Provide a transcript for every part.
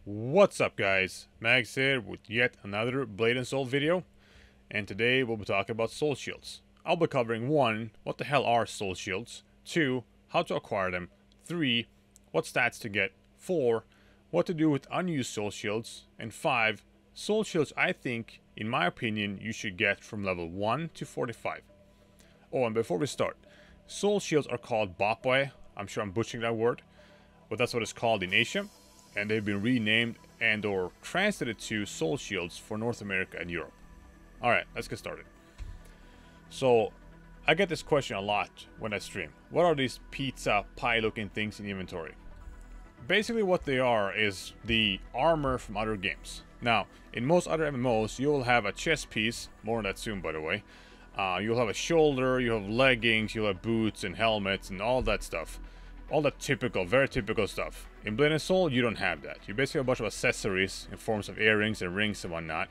What's up guys, Max here with yet another Blade and Soul video, and today we'll be talking about soul shields. I'll be covering 1. What the hell are soul shields? 2. How to acquire them. 3. What stats to get. 4. What to do with unused soul shields. And 5. Soul shields I think, in my opinion, you should get from level 1 to 45. Oh, and before we start, soul shields are called Bapwe. I'm sure I'm butchering that word, but that's what it's called in Asia. And they've been renamed and or translated to soul shields for North America and Europe. Alright, let's get started. So, I get this question a lot when I stream. What are these pizza pie looking things in the inventory? Basically what they are is the armor from other games. Now, in most other MMOs, you'll have a chest piece, more on that soon by the way. You'll have a shoulder, you have leggings, you'll have boots and helmets and all that stuff. All that typical, very typical stuff. In Blade and Soul, you don't have that. You basically have a bunch of accessories in forms of earrings and rings and whatnot.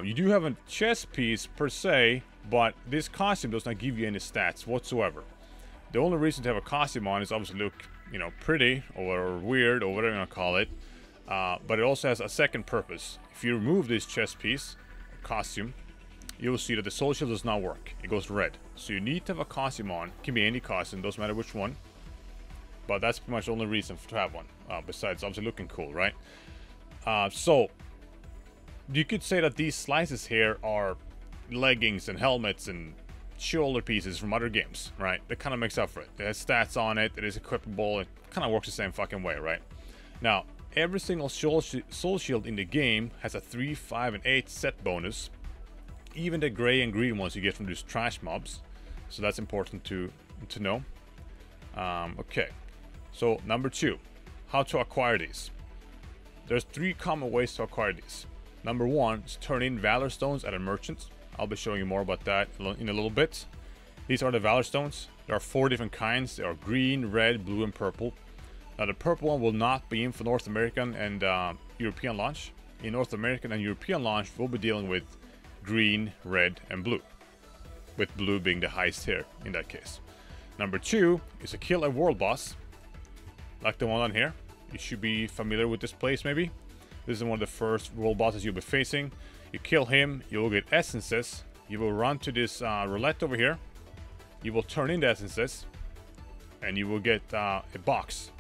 You do have a chest piece per se, but this costume does not give you any stats whatsoever. The only reason to have a costume on is obviously look, you know, pretty or weird or whatever you want to call it. But it also has a second purpose. If you remove this chest piece, costume, you will see that the soul shield does not work. It goes red. So you need to have a costume on. It can be any costume, doesn't matter which one. But that's pretty much the only reason to have one, besides obviously looking cool, right? So, you could say that these slices here are leggings and helmets and shoulder pieces from other games, right? That kind of makes up for it. It has stats on it, it is equipable, it kind of works the same fucking way, right? Now, every single soul shield in the game has a 3, 5, and 8 set bonus. Even the gray and green ones you get from these trash mobs. So that's important to know. Okay. So, number 2, how to acquire these. There's 3 common ways to acquire these. Number 1 is turn in Valor Stones at a merchant. I'll be showing you more about that in a little bit. These are the Valor Stones. There are 4 different kinds. They are green, red, blue, and purple. Now, the purple one will not be in for North American and European launch. In North American and European launch, we'll be dealing with green, red, and blue. With blue being the highest here in that case. Number 2 is to kill a world boss. Like the one on here. You should be familiar with this place maybe. This is one of the first world bosses you'll be facing. You kill him, you will get essences. You will run to this roulette over here. You will turn in the essences. And you will get a box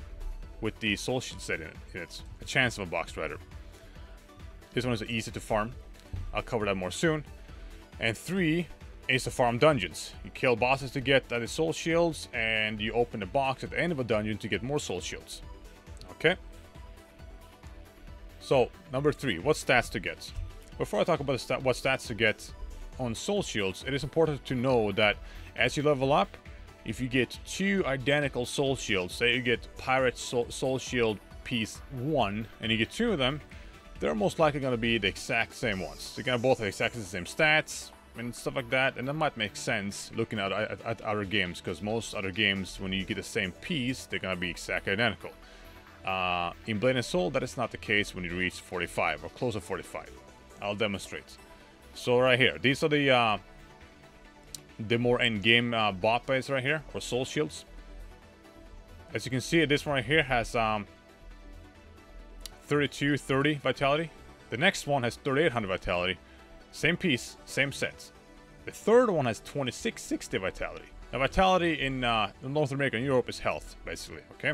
with the soul shield set in it. A chance of a box rather. This one is easy to farm. I'll cover that more soon. And 3 is to farm dungeons. You kill bosses to get the soul shields, and you open a box at the end of a dungeon to get more soul shields. Okay? So, number 3, what stats to get? Before I talk about what stats to get on soul shields, it is important to know that as you level up, if you get 2 identical soul shields, say you get Pirate Soul Shield Piece 1, and you get 2 of them, they're most likely going to be the exact same ones. They're going to both have exactly the same stats, and stuff like that, and that might make sense looking at other games, because most other games, when you get the same piece, they're gonna be exactly identical. In Blade and Soul, that is not the case when you reach 45 or close to 45. I'll demonstrate. So right here, these are the more end-game Bapwes right here, or soul shields. As you can see, this one right here has 3230 vitality. The next one has 3800 vitality. Same piece, same sets. The third one has 2660 vitality. Now, vitality in North America and Europe is health, basically, okay?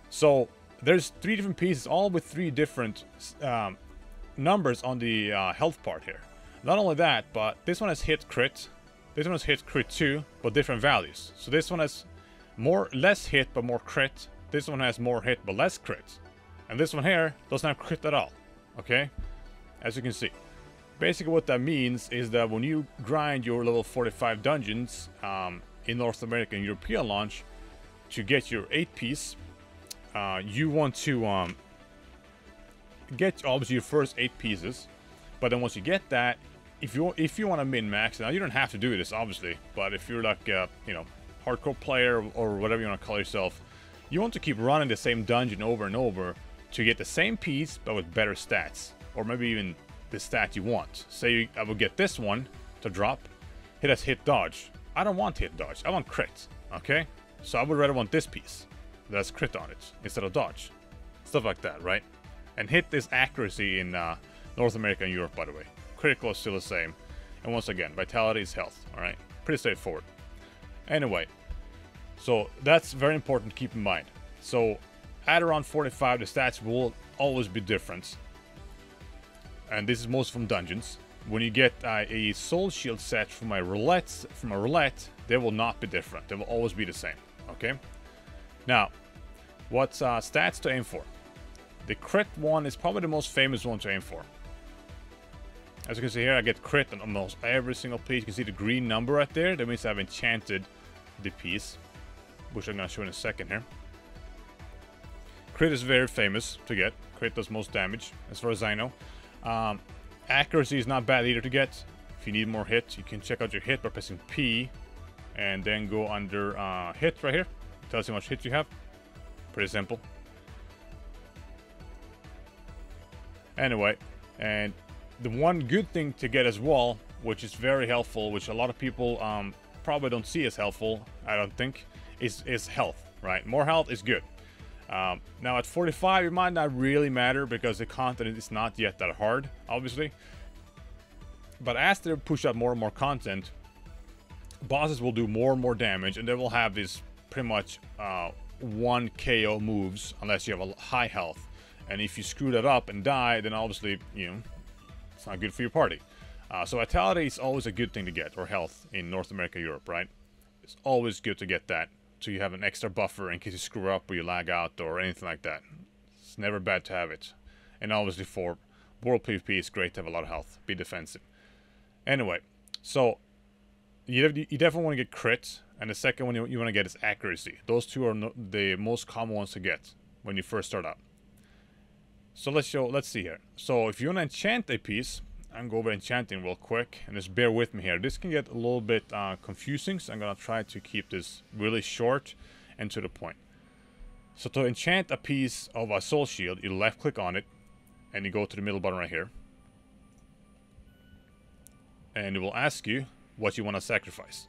So, there's 3 different pieces, all with 3 different numbers on the health part here. Not only that, but this one has hit crit. This one has hit crit too, but different values. So this one has less hit, but more crit. This one has more hit, but less crit. And this one here doesn't have crit at all, okay? As you can see. Basically what that means is that when you grind your level 45 dungeons in North American and European launch to get your 8 piece, you want to get obviously your first 8 pieces, but then once you get that, if you want to min-max, now you don't have to do this obviously, but if you're like a, you know, hardcore player or whatever you want to call yourself, you want to keep running the same dungeon over and over to get the same piece but with better stats, or maybe even the stat you want. Say I will get this one to drop. It has hit dodge. I don't want hit dodge. I want crit. Okay? So I would rather want this piece that has crit on it instead of dodge. Stuff like that, right? And hit is accuracy in North America and Europe, by the way. Critical is still the same. And once again, vitality is health. Alright, pretty straightforward. Anyway, so that's very important to keep in mind. So at around 45, the stats will always be different. And this is most from dungeons. When you get a soul shield set from a roulette, they will not be different. They will always be the same. Okay. Now, what's stats to aim for? The crit one is probably the most famous one to aim for. As you can see here, I get crit on almost every single piece. You can see the green number right there. That means I've enchanted the piece, which I'm going to show in a second here. Crit is very famous to get. Crit does most damage, as far as I know. Accuracy is not bad either to get. If you need more hit, you can check out your hit by pressing P and then go under hit right here. It tells you how much hit you have. Pretty simple. Anyway, and the one good thing to get as well, which is very helpful, which a lot of people probably don't see as helpful, I don't think, is health, right? More health is good. Now at 45, it might not really matter because the content is not yet that hard, obviously. But as they push out more and more content, bosses will do more and more damage, and they will have these pretty much 1 KO moves unless you have a high health. And if you screw that up and die, then obviously, you know, it's not good for your party. So vitality is always a good thing to get, or health in North America, Europe, right? It's always good to get that. So you have an extra buffer in case you screw up or you lag out or anything like that. It's never bad to have it. And obviously for world PvP, it's great to have a lot of health. Be defensive. Anyway, so you definitely want to get crits. And the second one you want to get is accuracy. Those two are the most common ones to get when you first start out. So let's see here. So if you want to enchant a piece, I'm going to go over enchanting real quick, and just bear with me here. This can get a little bit confusing, so I'm going to try to keep this really short and to the point. So to enchant a piece of a soul shield, you left click on it, and you go to the middle button right here. And it will ask you what you want to sacrifice.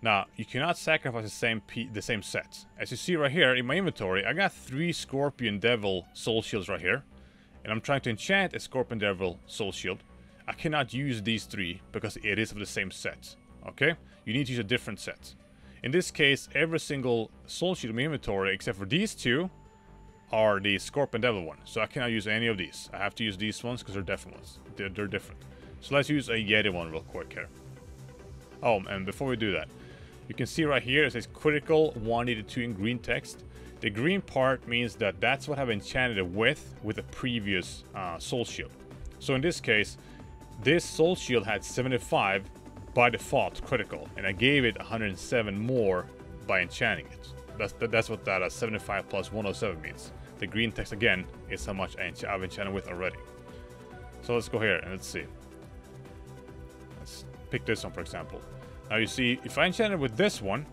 Now, you cannot sacrifice the same set. As you see right here in my inventory, I got 3 Scorpion Devil soul shields right here. And I'm trying to enchant a Scorpion Devil soul shield. I cannot use these 3 because it is of the same set. Okay? You need to use a different set. In this case, every single soul shield in my inventory, except for these 2, are the Scorpion Devil one. So I cannot use any of these. I have to use these ones because they're different ones. They're different. So let's use a Yeti one real quick here. Oh, and before we do that, you can see right here it says critical 182 in green text. The green part means that that's what I've enchanted it with the previous soul shield. So in this case, this soul shield had 75 by default critical, and I gave it 107 more by enchanting it. That's what that 75 plus 107 means. The green text again is how much I've enchanted with already. So let's go here and let's see. Let's pick this one for example. Now you see, if I enchanted with this one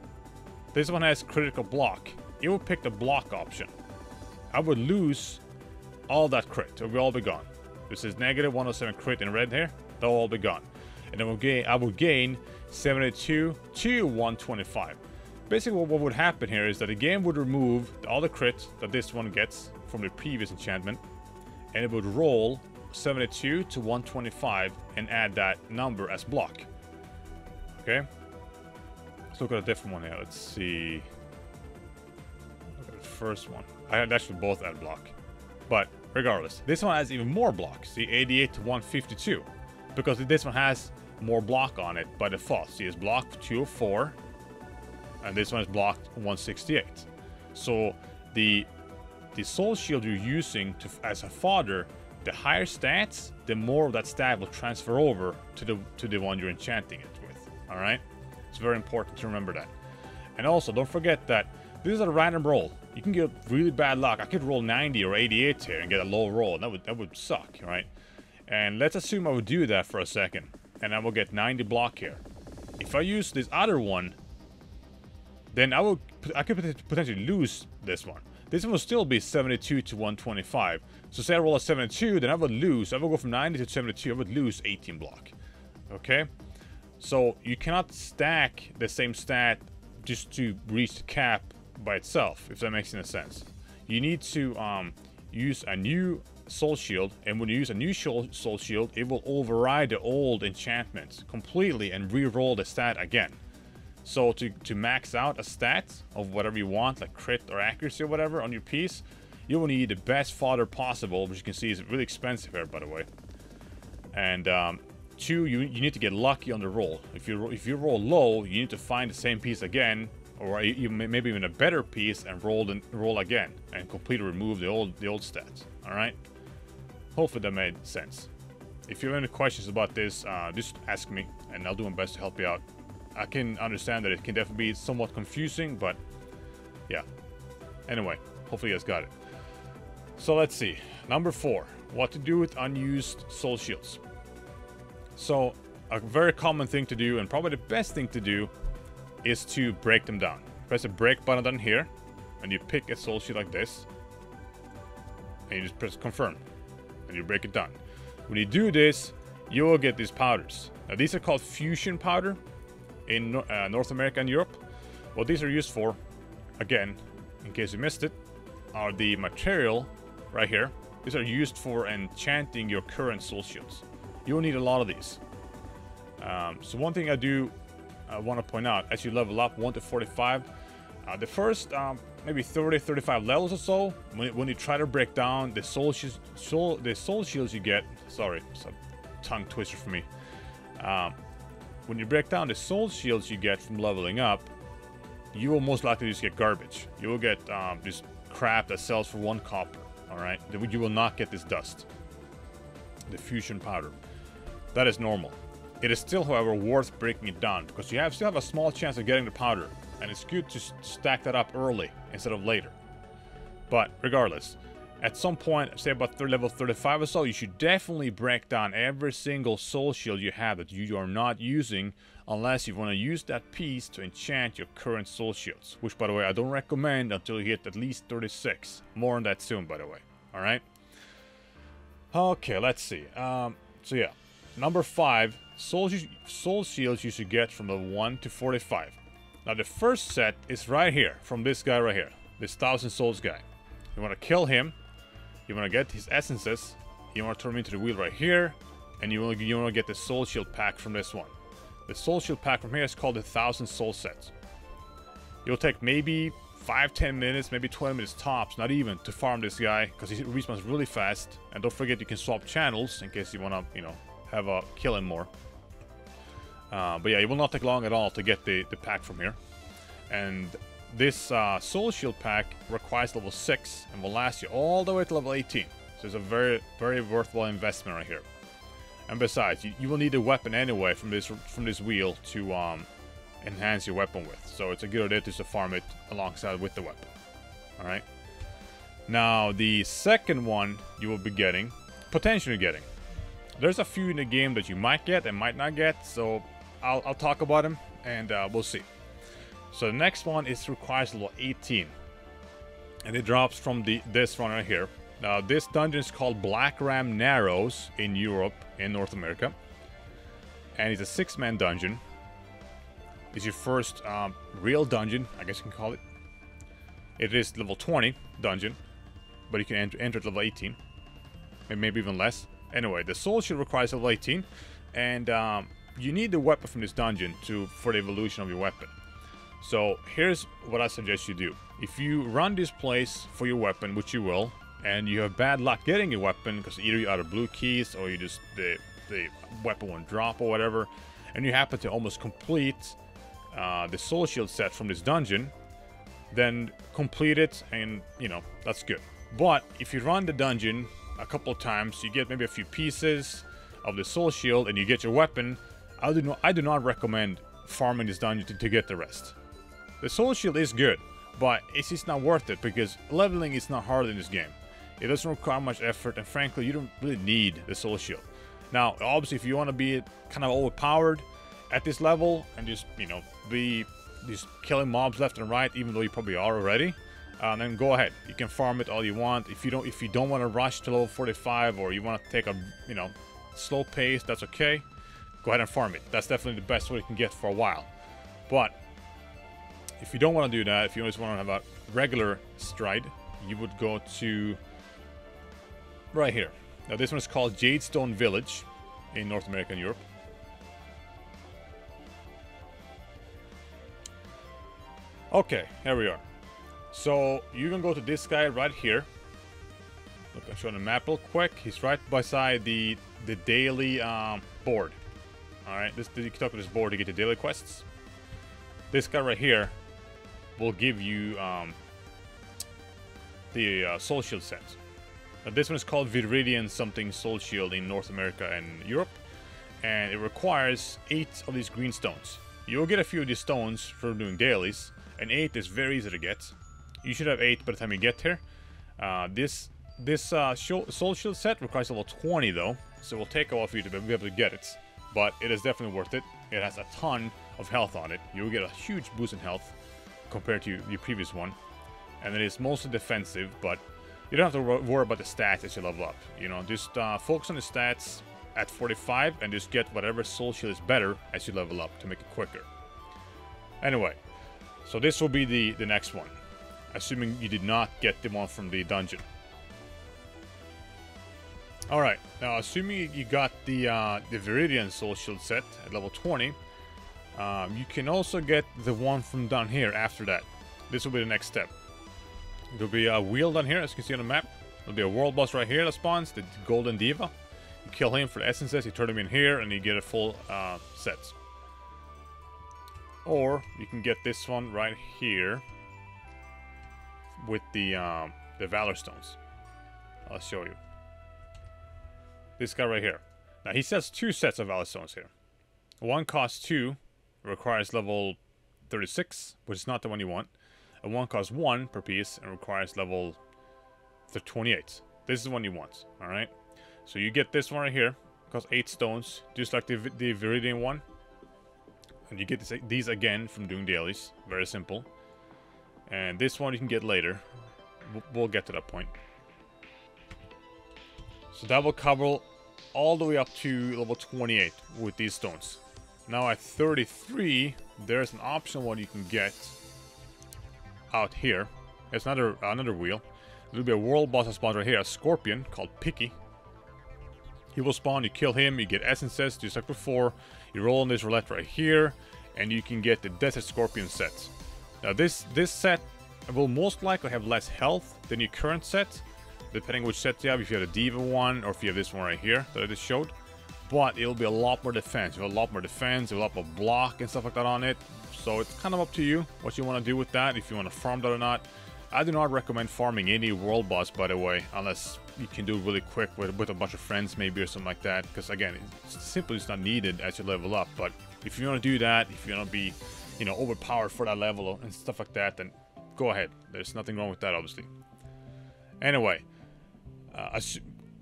has critical block. It will pick the block option. I would lose all that crit. It will all be gone. This is negative 107 crit in red here. They'll all be gone. And then I will gain 72 to 125. Basically what would happen here is that the game would remove all the crit that this one gets from the previous enchantment. And it would roll 72 to 125 and add that number as block. Okay? Let's look at a different one here. Let's see. Look at the first one. I had actually both add block. But regardless, this one has even more blocks. See, 88 to 152. Because this one has more block on it by default. See, it's blocked 204. And this one is blocked 168. So the soul shield you're using as a fodder, the higher stats, the more of that stat will transfer over to the one you're enchanting it with. Alright? It's very important to remember that. And also, don't forget that this is a random roll. You can get really bad luck. I could roll 90 or 88 here and get a low roll. That would suck, right? And let's assume I would do that for a second. And I will get 90 block here. If I use this other one, then I could potentially lose this one. This one will still be 72 to 125. So say I roll a 72, then I would lose. I will go from 90 to 72. I would lose 18 block. Okay? So you cannot stack the same stat just to reach the cap by itself, if that makes any sense. You need to use a new soul shield, and when you use a new soul shield, it will override the old enchantments completely and re-roll the stat again. So to max out a stat of whatever you want, like crit or accuracy or whatever on your piece, you will need the best fodder possible, which you can see is really expensive here, by the way. And 2, you need to get lucky on the roll. If you roll low, you need to find the same piece again, or maybe even a better piece, and roll again and completely remove the old stats. All right. Hopefully that made sense. If you have any questions about this, just ask me, and I'll do my best to help you out. I can understand that it can definitely be somewhat confusing, but yeah. Anyway, hopefully you guys got it. So let's see. Number 4, what to do with unused soul shields. So a very common thing to do, and probably the best thing to do, is to break them down. Press the break button down here, and you pick a soul shield like this, and you just press confirm, and you break it down. When you do this, you will get these powders. Now these are called fusion powder in North America and Europe. What these are used for, again, in case you missed it, are the material right here. These are used for enchanting your current soul shields. You will need a lot of these. So one thing I want to point out, as you level up 1 to 45, the first maybe 30-35 levels or so, when you try to break down the soul shields you get, sorry, it's a tongue twister for me. When you break down the soul shields you get from leveling up, you will most likely just get garbage. You will get this crap that sells for 1 copper. All right, you will not get this dust, the fusion powder. That is normal. It is still, however, worth breaking it down, because you still have a small chance of getting the powder, and it's good to stack that up early instead of later. But regardless, at some point, say about level 35 or so, you should definitely break down every single soul shield you have that you are not using, unless you want to use that piece to enchant your current soul shields, which, by the way, I don't recommend until you hit at least 36. More on that soon, by the way. All right. Okay, let's see. So yeah, number 5, soul shields you should get from level 1 to 45. Now the first set is right here, from this guy right here, this 1000 souls guy. You want to kill him. You want to get his essences. You want to turn him into the wheel right here, and you want to get the soul shield pack from this one. The soul shield pack from here is called the 1000 soul set. You'll take maybe 5-10 minutes, maybe 20 minutes tops, not even, to farm this guy, because he respawns really fast. And don't forget, you can swap channels in case you want to, you know, have a kill him more. But yeah, it will not take long at all to get the pack from here. And this soul shield pack requires level 6 and will last you all the way to level 18. So it's a very, very worthwhile investment right here. And besides, you will need a weapon anyway from this wheel to enhance your weapon with. So it's a good idea to farm it alongside with the weapon. All right. Now the second one you will be getting, potentially getting. There's a few in the game that you might get and might not get. So I'll talk about them, and we'll see. So the next one requires level 18, and it drops from this one right here. Now this dungeon is called Blackram Narrows in Europe and North America, and it's a 6-man dungeon. It's your first real dungeon, I guess you can call it. It is level 20 dungeon, but you can enter at level 18, and maybe even less. Anyway, the soul shield requires level 18, and you need the weapon from this dungeon for the evolution of your weapon. So here's what I suggest you do. If you run this place for your weapon, which you will, and you have bad luck getting your weapon because either you're out of blue keys or you just the weapon won't drop or whatever, and you happen to almost complete the soul shield set from this dungeon, then complete it, and you know, that's good. But if you run the dungeon a couple of times, you get maybe a few pieces of the soul shield and you get your weapon, I do not recommend farming this dungeon to get the rest. The soul shield is good, but it's just not worth it, because leveling is not hard in this game. It doesn't require much effort, and frankly, you don't really need the soul shield. Now, obviously, if you want to be kind of overpowered at this level and just, you know, be just killing mobs left and right, even though you probably are already, then go ahead. You can farm it all you want. If you don't want to rush to level 45, or you want to take a, you know, slow pace, that's okay. Go ahead and farm it. That's definitely the best way you can get for a while. But if you don't want to do that, if you just want to have a regular stride, you would go to right here. Now this one is called Jadestone Village in North America and Europe. Okay, here we are. So you can go to this guy right here. Look, I'll show you on the map real quick. He's right beside the daily board. Alright, you can talk to this board to get the daily quests. This guy right here will give you the Soul Shield set. Now this one is called Viridian something Soul Shield in North America and Europe. And it requires 8 of these green stones. You'll get a few of these stones for doing dailies. And 8 is very easy to get. You should have 8 by the time you get here. This Soul Shield set requires level 20 though. So it will take a while for you to be able to get it. But it is definitely worth it. It has a ton of health on it. You'll get a huge boost in health compared to the previous one. And it is mostly defensive, but you don't have to worry about the stats as you level up. You know, just focus on the stats at 45 and just get whatever Soul Shield is better as you level up to make it quicker. Anyway, so this will be the next one, assuming you did not get the one from the dungeon. Alright, now assuming you got the Viridian Soul Shield set at level 20, you can also get the one from down here after that. This will be the next step. There'll be a wheel down here, as you can see on the map. There'll be a world boss right here that spawns, the Golden Diva. You kill him for the essences, you turn him in here, and you get a full set. Or you can get this one right here with the Valor Stones. I'll show you. This guy right here. Now he says 2 sets of Valor Stones here. One costs 2, requires level 36, which is not the one you want. And one costs 1 per piece and requires level 28. This is the one you want, alright? So you get this one right here, costs 8 stones, just like the Viridian one. And you get these again from doing dailies, very simple. And this one you can get later. We'll get to that point. So that will cover all the way up to level 28 with these stones. Now at 33, there's an optional one you can get out here. It's another wheel. There'll be a world boss that spawns right here, a scorpion called Picky. He will spawn, you kill him, you get essences, just like before. You roll on this roulette right here, and you can get the Desert Scorpion set. Now this set will most likely have less health than your current set, depending which set you have, if you have the Diva one, or if you have this one right here that I just showed. But it'll be a lot more defense. You have a lot more defense, a lot more block and stuff like that on it. So it's kind of up to you what you want to do with that, if you want to farm that or not. I do not recommend farming any world boss, by the way, unless you can do it really quick with a bunch of friends maybe or something like that. Because again, it's simply just not needed as you level up. But if you want to do that, if you want to be, you know, overpowered for that level and stuff like that, then go ahead. There's nothing wrong with that, obviously. Anyway,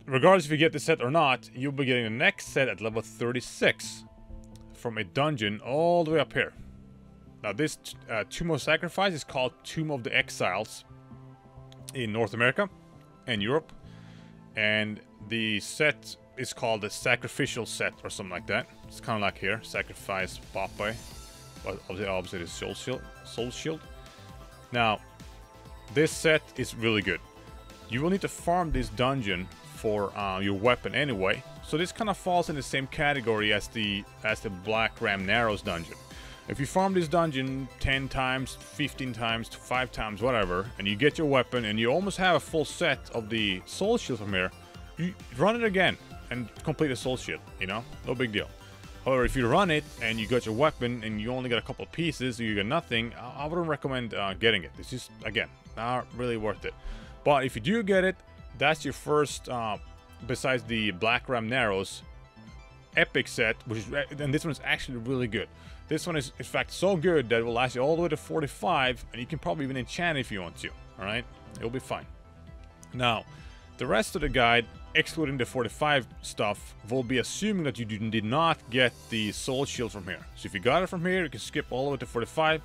regardless if you get the set or not, you'll be getting the next set at level 36 from a dungeon all the way up here. Now this Tomb of Sacrifice is called Tomb of the Exiles in North America and Europe. And the set is called the Sacrificial set or something like that. It's kind of like here, Sacrifice Popeye. But obviously it's Soul Shield. Now, this set is really good. You will need to farm this dungeon for your weapon anyway. So this kind of falls in the same category as the Blackram Narrows dungeon. If you farm this dungeon 10 times, 15 times, 5 times, whatever, and you get your weapon and you almost have a full set of the Soul Shield from here, you run it again and complete a Soul Shield, you know? No big deal. However, if you run it and you got your weapon and you only got a couple of pieces or you got nothing, I wouldn't recommend getting it. It's just, again, not really worth it. But if you do get it, that's your first, besides the Blackram Narrows, epic set, and this one is actually really good. This one is, in fact, so good that it will last you all the way to 45, and you can probably even enchant if you want to, alright? It'll be fine. Now, the rest of the guide, excluding the 45 stuff, will be assuming that you did not get the Soul Shield from here. So if you got it from here, you can skip all the way to 45,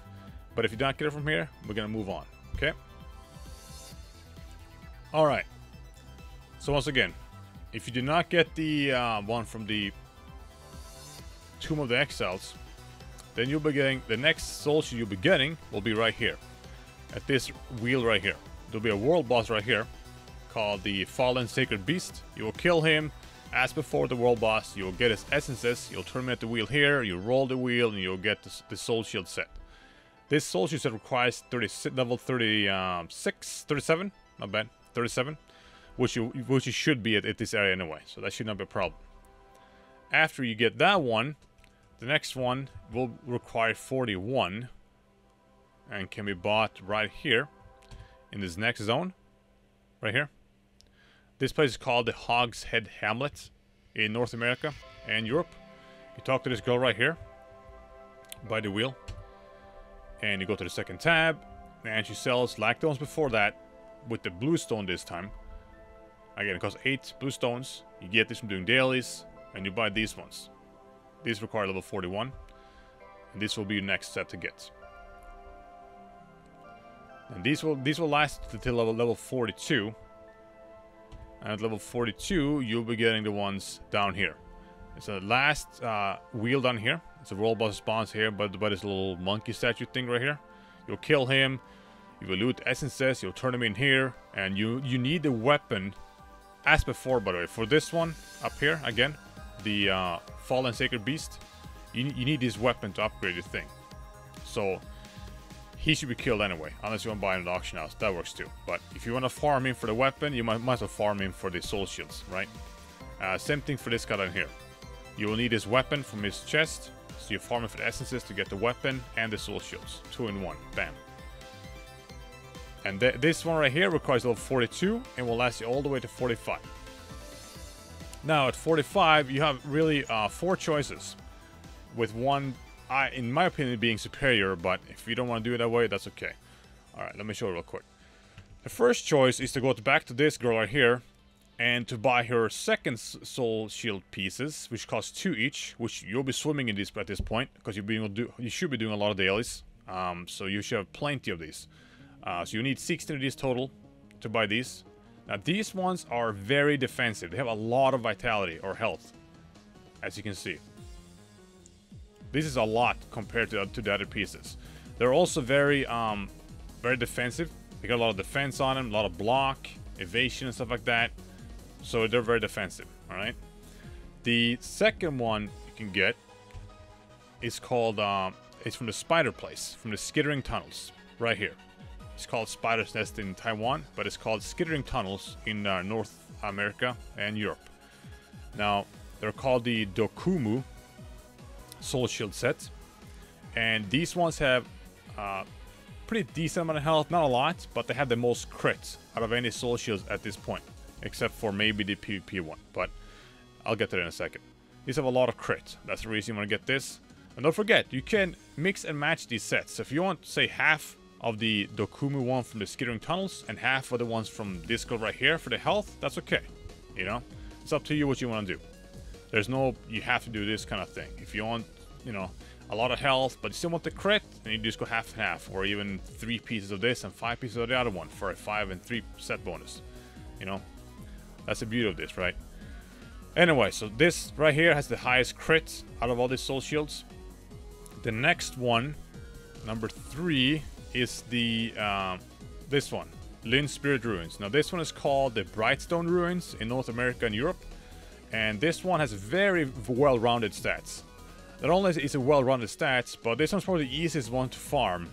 but if you don't get it from here, we're gonna move on, okay? Alright. So once again, if you did not get the one from the Tomb of the Exiles, then you'll be getting the next Soul Shield you'll be getting will be right here, at this wheel right here. There'll be a world boss right here called the Fallen Sacred Beast. You will kill him. As before the world boss, you will get his essences. You'll terminate the wheel here. You roll the wheel, and you'll get the soul shield set. This soul shield set requires level 37, not bad, 37, which you should be at this area anyway. So that should not be a problem. After you get that one, the next one will require 41, and can be bought right here in this next zone, right here. This place is called the Hogshead Hamlet in North America and Europe. You talk to this girl right here by the wheel, and you go to the second tab, and she sells like the ones before that with the blue stone this time. Again, it costs 8 blue stones. You get this from doing dailies, and you buy these ones. These require level 41, and this will be your next set to get. And these will last until level 42. And at level 42, you'll be getting the ones down here. It's the last wheel down here. It's a world boss spawns here, but this little monkey statue thing right here. You'll kill him. You will loot essences. You'll turn him in here, and you need the weapon, as before. By the way, for this one up here again, the Fallen Sacred Beast, you need this weapon to upgrade your thing. So he should be killed anyway, unless you want to buy him at the auction house. That works too. But if you want to farm him for the weapon, you might as well farm him for the soul shields, right? Same thing for this guy down here. You will need his weapon from his chest, so you farm him for the essences to get the weapon and the soul shields. 2 in 1. Bam. And this one right here requires level 42 and will last you all the way to 45. Now at 45, you have really 4 choices, with one, in my opinion, being superior, but if you don't want to do it that way, that's okay. Alright, let me show you real quick. The first choice is to go back to this girl right here and to buy her second soul shield pieces, which cost 2 each, which you'll be swimming in these at this point, because you should be doing a lot of dailies, so you should have plenty of these. So you need 16 of these total to buy these. Now these ones are very defensive. They have a lot of vitality or health, as you can see. This is a lot compared to the other pieces. They're also very defensive. They got a lot of defense on them, a lot of block, evasion and stuff like that. So they're very defensive, alright? The second one you can get is called, it's from the spider place, from the skittering tunnels, right here. It's called Spider's Nest in Taiwan, but it's called Skittering Tunnels in North America and Europe. Now, they're called the Dokumu Soul Shield set, and these ones have pretty decent amount of health, not a lot, but they have the most crits out of any Soul Shields at this point, except for maybe the PvP one, but I'll get to that in a second. These have a lot of crits. That's the reason you want to get this. And don't forget, you can mix and match these sets. So if you want, say, half of the Dokumu one from the Skittering Tunnels and half of the ones from this girl right here for the health, that's okay. You know, it's up to you what you want to do. There's no, you have to do this kind of thing. If you want, you know, a lot of health, but you still want the crit, then you just go half and half, or even 3 pieces of this and 5 pieces of the other one for a 5 and 3 set bonus. You know, that's the beauty of this, right? Anyway, so this right here has the highest crit out of all these soul shields. The next one, number 3, is the this one, Lynn Spirit Ruins. Now this one is called the Brightstone Ruins in North America and Europe, and this one has very well-rounded stats. Not only is it well-rounded stats, but this one's probably the easiest one to farm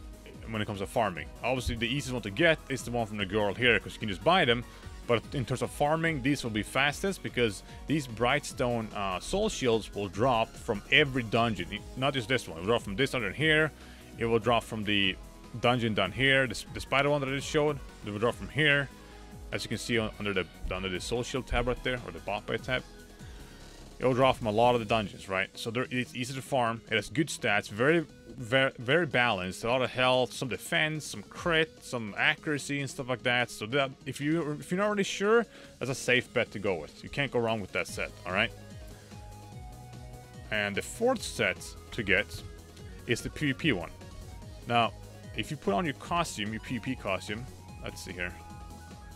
when it comes to farming. Obviously the easiest one to get is the one from the girl here, because you can just buy them, but in terms of farming, these will be fastest, because these Brightstone soul shields will drop from every dungeon. Not just this one, it will drop from this dungeon here, it will drop from the dungeon down here, the spider one that I just showed, it will drop from here, as you can see under the soul shield tab right there, or the bot buy tab. It will drop from a lot of the dungeons, right? So it's easy to farm. It has good stats, very balanced. A lot of health, some defense, some crit, some accuracy and stuff like that. So that if you're not really sure, that's a safe bet to go with. You can't go wrong with that set, all right? And the fourth set to get is the PvP one. Now, if you put on your costume, your PvP costume, let's see here.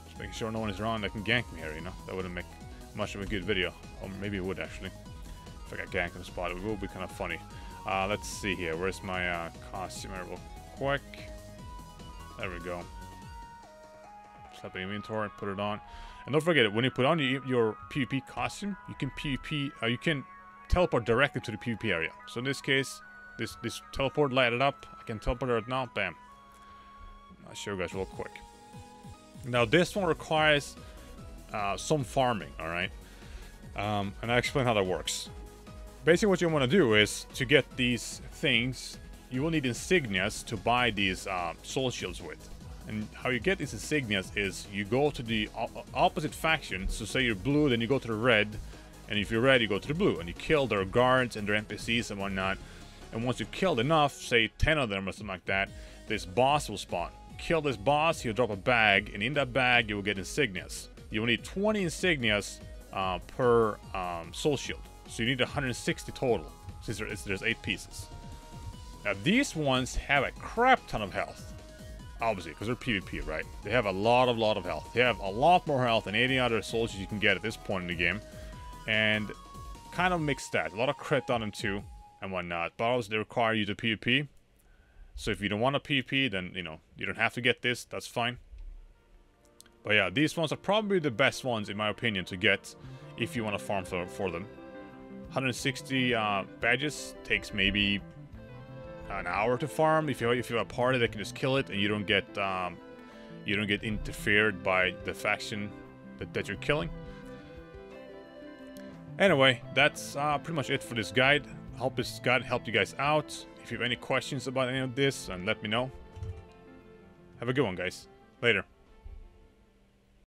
Just making sure no one is around that can gank me here, you know? That wouldn't make much of a good video. Or maybe it would, actually. If I got ganked on the spot, it will be kind of funny. Let's see here. Where's my costume here real quick? There we go. Slap the inventory, put it on. And don't forget, when you put on your PvP costume, you can you can teleport directly to the PvP area. So in this case, this teleport lighted up. I can teleport right now. Bam. I'll show you guys real quick. Now this one requires some farming, all right? And I'll explain how that works. Basically, what you want to do is to get these things, you will need insignias to buy these soul shields with. And how you get these insignias is you go to the opposite faction. So say you're blue, then you go to the red. And if you're red, you go to the blue. And you kill their guards and their NPCs and whatnot. And once you've killed enough, say 10 of them or something like that, this boss will spawn. Kill this boss, he'll drop a bag. And in that bag, you will get insignias. You will need 20 insignias per soul shield. So you need 160 total, since there's 8 pieces. Now these ones have a crap ton of health. Obviously, because they're PvP, right? They have a lot of health. They have a lot more health than any other soldiers you can get at this point in the game. And kind of mixed stats. A lot of crit on them too, and whatnot. But also they require you to PvP. So if you don't want to PvP, then, you know, you don't have to get this. That's fine. But yeah, these ones are probably the best ones, in my opinion, to get if you want to farm for them. 160 badges takes maybe an hour to farm. If you have a party that can just kill it and you don't get interfered by the faction that you're killing. Anyway, that's pretty much it for this guide. I hope this guide helped you guys out. If you have any questions about any of this, then let me know. Have a good one, guys. Later.